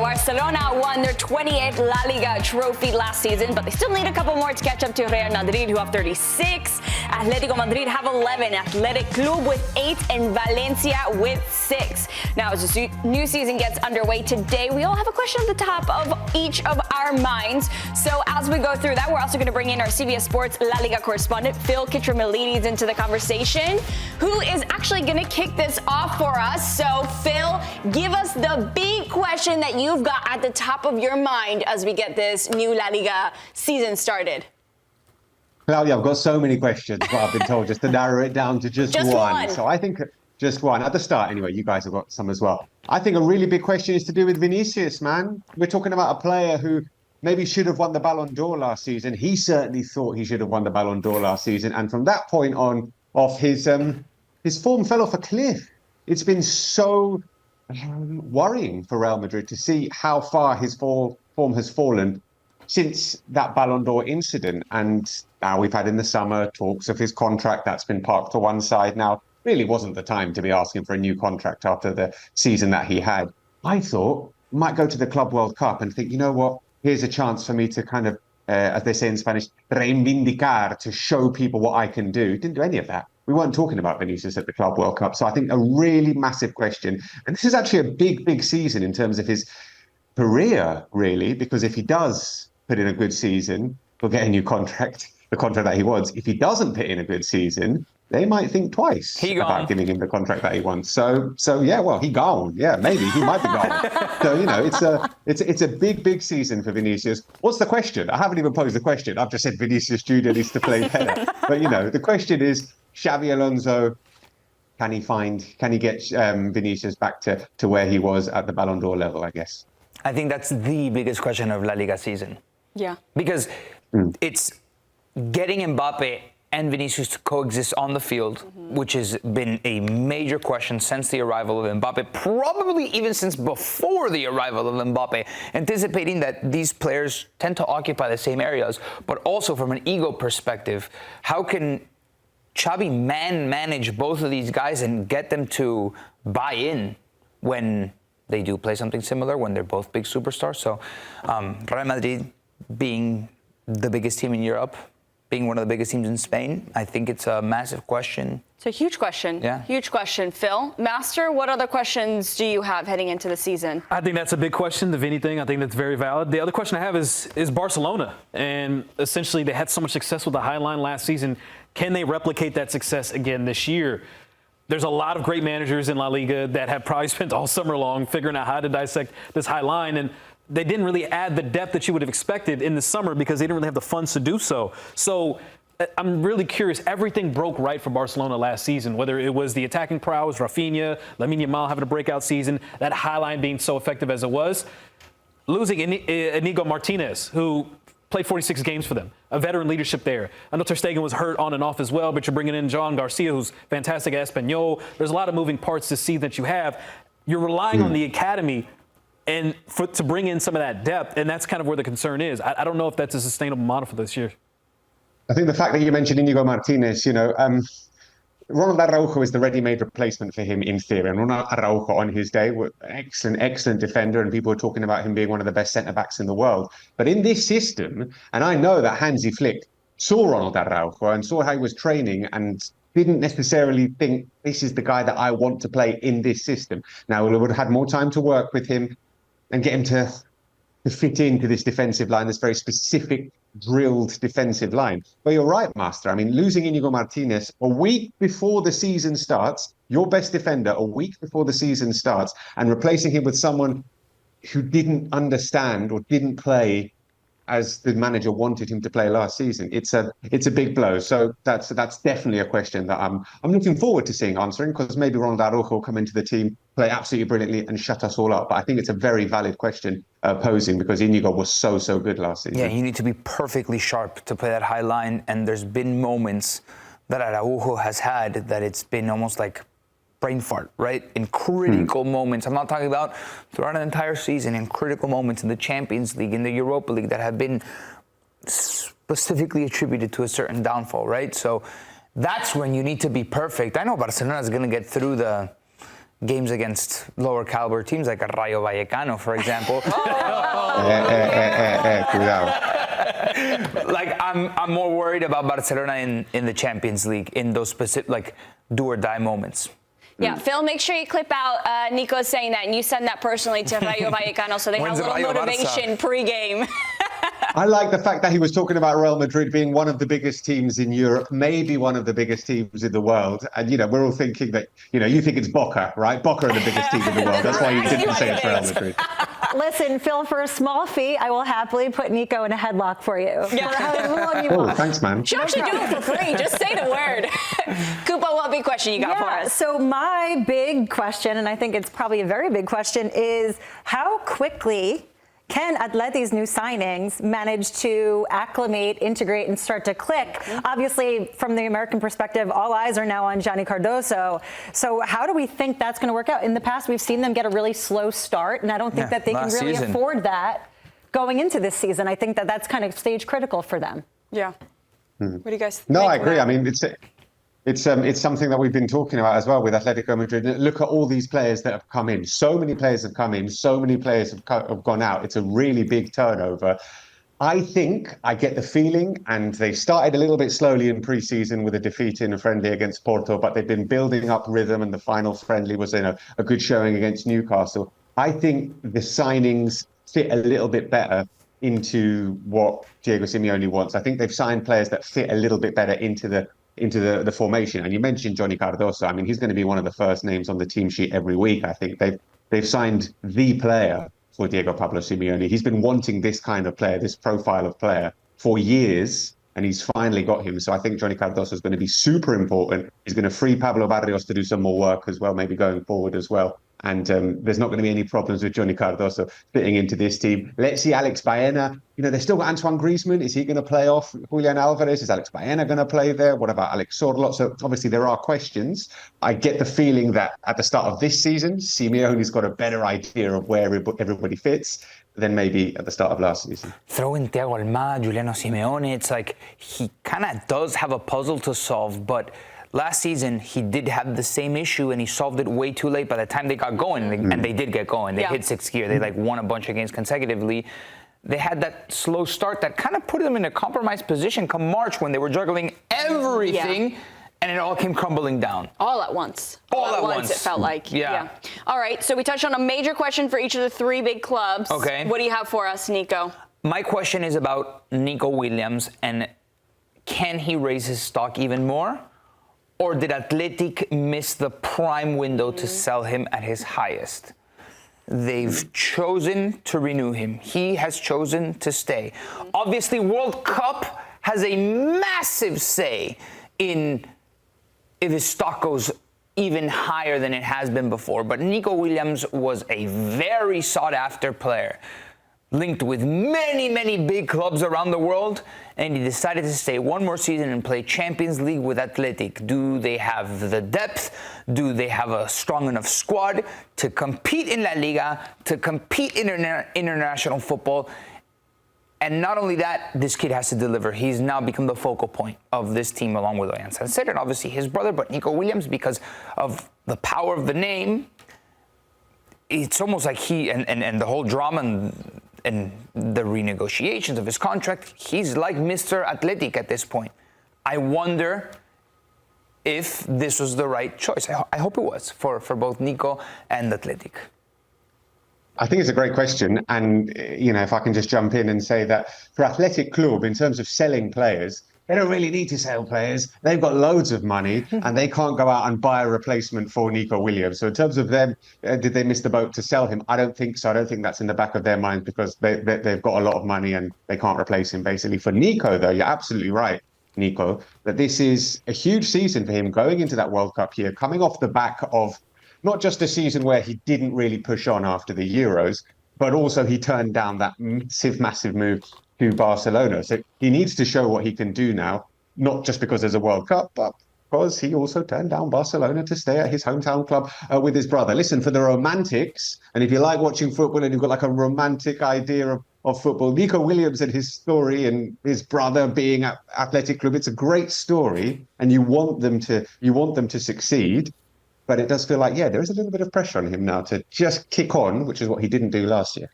Barcelona won their 28th La Liga trophy last season, but they still need a couple more to catch up to Real Madrid, who have 36. Atlético Madrid have 11. Athletic Club with 8, and Valencia with 6. Now, as the new season gets underway today, we all have a question at the top of each of our minds. So as we go through that, we're also going to bring in our CBS Sports La Liga correspondent, Phil Kitromilides, into the conversation, who is actually going to kick this off for us. So, Phil, give us the big question that you've got at the top of your mind as we get this new La Liga season started. Claudia, I've got so many questions, but I've been told just to narrow it down to just one. So I think just one. At the start, anyway, you guys have got some as well. I think a really big question is to do with Vinícius, man. We're talking about a player who maybe should have won the Ballon d'Or last season. He certainly thought he should have won the Ballon d'Or last season. And from that point on, his form fell off a cliff. It's been so worrying for Real Madrid to see how far his form has fallen since that Ballon d'Or incident. And now we've had in the summer talks of his contract that's been parked to one side. Now, really wasn't the time to be asking for a new contract after the season that he had. I thought might go to the Club World Cup and think, you know what, here's a chance for me to kind of, as they say in Spanish, reivindicar, to show people what I can do. Didn't do any of that. We weren't talking about Vinícius at the Club World Cup. So I think a really massive question. And this is actually a big, big season in terms of his career, really, because if he does put in a good season, he'll get a new contract, the contract that he wants. If he doesn't put in a good season, they might think twice about giving him the contract that he wants. So yeah, well, he gone. Yeah, maybe he might be gone. So, you know, it's a big, big season for Vinícius. What's the question? I haven't even posed the question. I've just said Vinícius Júnior needs to play better. But, you know, the question is, Xabi Alonso, can he get Vinícius back to where he was at the Ballon d'Or level, I guess? I think that's the biggest question of La Liga season. Yeah. Because it's getting Mbappe and Vinícius to coexist on the field, which has been a major question since the arrival of Mbappe, probably even since before the arrival of Mbappe, anticipating that these players tend to occupy the same areas, but also from an ego perspective, how can Xabi manage both of these guys and get them to buy in when they do play something similar, when they're both big superstars? So Real Madrid being the biggest team in Europe, being one of the biggest teams in Spain, I think it's a massive question. It's a huge question. Yeah. Huge question. Phil, Master, what other questions do you have heading into the season? I think that's a big question, the Vini thing. I think that's very valid. The other question I have is Barcelona. And essentially, they had so much success with the High Line last season. Can they replicate that success again this year? There's a lot of great managers in La Liga that have probably spent all summer long figuring out how to dissect this High Line. And they didn't really add the depth that you would have expected in the summer because they didn't really have the funds to do so. So I'm really curious. Everything broke right for Barcelona last season, whether it was the attacking prowess, Rafinha, Lamine Yamal having a breakout season, that High Line being so effective as it was. Losing Inigo Martinez, who played 46 games for them, a veteran leadership there. I know Ter Stegen was hurt on and off as well, but you're bringing in John Garcia, who's fantastic at Espanyol. There's a lot of moving parts this season that you have. You're relying on the academy and to bring in some of that depth, and that's kind of where the concern is. I don't know if that's a sustainable model for this year. I think the fact that you mentioned Inigo Martinez, you know, Ronald Araujo is the ready-made replacement for him in theory. And Ronald Araujo on his day was an excellent defender, and people were talking about him being one of the best centre-backs in the world. But in this system, and I know that Hansi Flick saw Ronald Araujo and saw how he was training and didn't necessarily think this is the guy that I want to play in this system. Now, we would have had more time to work with him and get him to fit into this defensive line, this very specific, drilled defensive line. But you're right, Master. I mean, losing Inigo Martinez a week before the season starts, your best defender a week before the season starts, and replacing him with someone who didn't understand or didn't play as the manager wanted him to play last season. It's a big blow. So that's definitely a question that I'm looking forward to seeing answering, because maybe Ronald Araujo will come into the team, play absolutely brilliantly and shut us all up. But I think it's a very valid question posing, because Inigo was so good last season. Yeah, you need to be perfectly sharp to play that High Line, and there's been moments that Araujo has had that it's been almost like brain fart, right? In critical moments. I'm not talking about throughout an entire season, in critical moments in the Champions League, in the Europa League, that have been specifically attributed to a certain downfall, right? So that's when you need to be perfect. I know Barcelona is going to get through the games against lower caliber teams like Rayo Vallecano, for example. Like I'm more worried about Barcelona in the Champions League in those specific like do or die moments. Yeah, Phil, make sure you clip out Nico saying that and you send that personally to Rayo Vallecano so they have a little motivation pre-game. I like the fact that he was talking about Real Madrid being one of the biggest teams in Europe, maybe one of the biggest teams in the world. And, we're all thinking that, you think it's Boca, right? Boca are the biggest team in the world. That's why you didn't say it's Real Madrid. Listen, Phil, for a small fee, I will happily put Nico in a headlock for you. Yeah. For however long you Oh, want. thanks, man. She'll actually do it for free. Just say the word. Koopa, what big question you got for us? So my big question, and I think it's probably a very big question, is how quickly can Atleti's new signings manage to acclimate, integrate, and start to click? Obviously, from the American perspective, all eyes are now on Johnny Cardoso. So how do we think that's going to work out? In the past, we've seen them get a really slow start, and I don't think that they can really afford that going into this season. I think that that's kind of stage critical for them. Yeah. What do you guys think? No, I agree. I mean, it's something that we've been talking about as well with Atletico Madrid. Look at all these players that have come in. So many players have come in. So many players have gone out. It's a really big turnover. I think I get the feeling, and they started a little bit slowly in pre-season with a defeat in a friendly against Porto, but they've been building up rhythm, and the final friendly was in a good showing against Newcastle. I think the signings fit a little bit better into what Diego Simeone wants. I think they've signed players that fit a little bit better into the formation. And you mentioned Johnny Cardoso. I mean, he's going to be one of the first names on the team sheet every week. I think they've signed the player for Diego Pablo Simeone. He's been wanting this kind of player, this profile of player, for years, and he's finally got him. So I think Johnny Cardoso is going to be super important. He's going to free Pablo Barrios to do some more work as well, maybe going forward as well. And there's not going to be any problems with Johnny Cardoso fitting into this team. Let's see Alex Baena. They've still got Antoine Griezmann. Is he going to play off Julian Alvarez? Is Alex Baena going to play there? What about Alex Sorloth? So obviously there are questions. I get the feeling that at the start of this season, Simeone's got a better idea of where everybody fits than maybe at the start of last season. Throw in Thiago Almada, Juliano Simeone. It's like he kind of does have a puzzle to solve, but last season, he did have the same issue, and he solved it way too late by the time they got going. And they did get going. They hit sixth gear. They won a bunch of games consecutively. They had that slow start that kind of put them in a compromised position come March when they were juggling everything, and it all came crumbling down. All at once. All at once. It felt like. Yeah. All right, so we touched on a major question for each of the three big clubs. Okay. What do you have for us, Nico? My question is about Nico Williams, and can he raise his stock even more? Or did Athletic miss the prime window to sell him at his highest? They've chosen to renew him. He has chosen to stay. Obviously, World Cup has a massive say in if his stock goes even higher than it has been before. But Nico Williams was a very sought-after player, linked with many, many big clubs around the world, and he decided to stay one more season and play Champions League with Athletic. Do they have the depth? Do they have a strong enough squad to compete in La Liga, to compete in international football? And not only that, this kid has to deliver. He's now become the focal point of this team along with Oyan Sancer and obviously his brother, but Nico Williams, because of the power of the name, it's almost like he and the whole drama and the renegotiations of his contract, he's like Mr. Athletic at this point. I wonder if this was the right choice. I hope it was for both Nico and Athletic. I think it's a great question. And, if I can just jump in and say that for Athletic Club, in terms of selling players, they don't really need to sell players. They've got loads of money and they can't go out and buy a replacement for Nico Williams. So in terms of them, did they miss the boat to sell him? I don't think so. I don't think that's in the back of their mind because they've got a lot of money and they can't replace him, basically. For Nico, though, you're absolutely right, Nico, that this is a huge season for him going into that World Cup year, coming off the back of not just a season where he didn't really push on after the Euros, but also he turned down that massive move to Barcelona. So he needs to show what he can do now, not just because there's a World Cup, but because he also turned down Barcelona to stay at his hometown club with his brother. Listen, for the romantics, and if you like watching football and you've got like a romantic idea of football, Nico Williams and his story and his brother being at Athletic Club, it's a great story and you want them to succeed. But it does feel like, yeah, there is a little bit of pressure on him now to just kick on, which is what he didn't do last year.